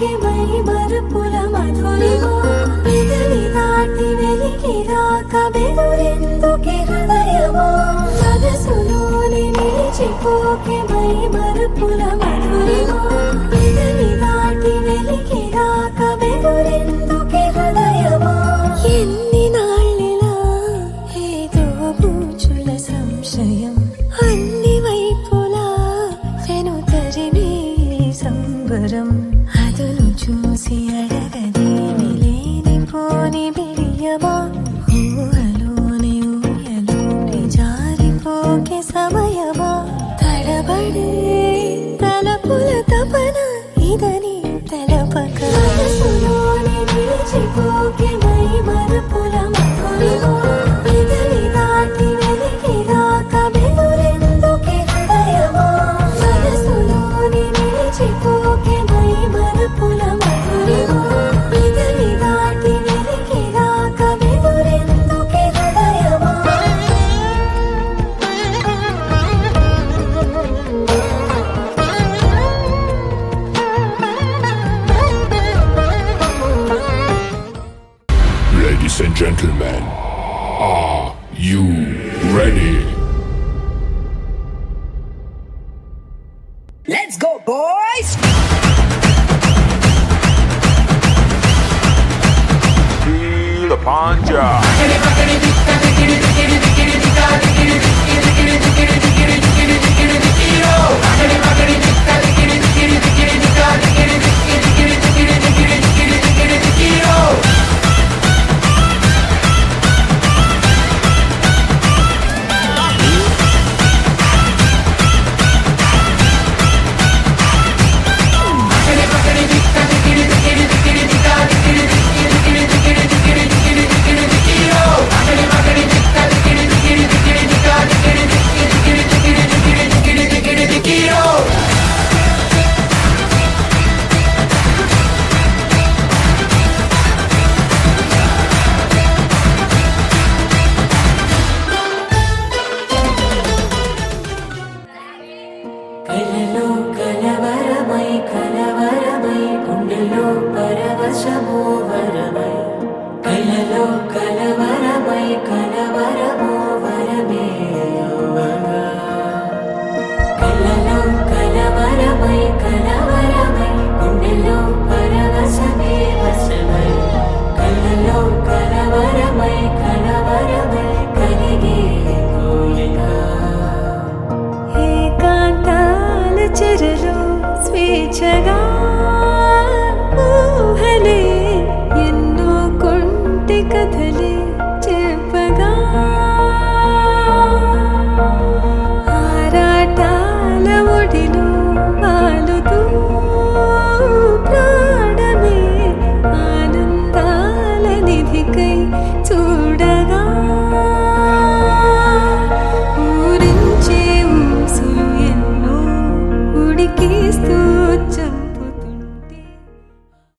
మరిచిపోకే my Marupula Madhurima పెదవి దాటి వెలికి రాక బెదురెందుకే హృదయమా మనసులోని నిలిచిపోకే మై మరుపుల మధురిమా పెదవి దాటి వెలికి రాక బెదురెందుకే హృదయమా ఎన్ని నాళ్ళిలా ఏదో బూచుల సంశయం అన్ని వైపులా వెను తరిమే సంబరం అదును చూసి అడగదేమి లేని పోని బిడియమా ఊహలోని ఊయలోని జారిపోకే సమయమా తడబడే తలపుల తపన ఇదని తెలపక మనసులోని నిలిచిపోకే మై మరుపుల మధురిమా పెదవి దాటి వెలికి రాక బెదురెందుకే హృదయమా మనసులోని నిలిచిపోకే మై మరుపుల మధురిమా పెదవి దాటి వెలికి రాక బెదురెందుకే హృదయమా Ladies and gentlemen, are you ready? Let's go, boys! Feel the panja. కలలో కలవరమై కలవరమై గుండెలో పరవశమో వరమై కలలో కలవరమై కలవరమో వరమే యోగగా కలలో కలవరమై కలవరమై గుండెలో పరవశమే వశమై కలలో కలవరమై కలవరమై కలిగే కోరిక ఏకాంతాల చెరలో స్వేచ్ఛగా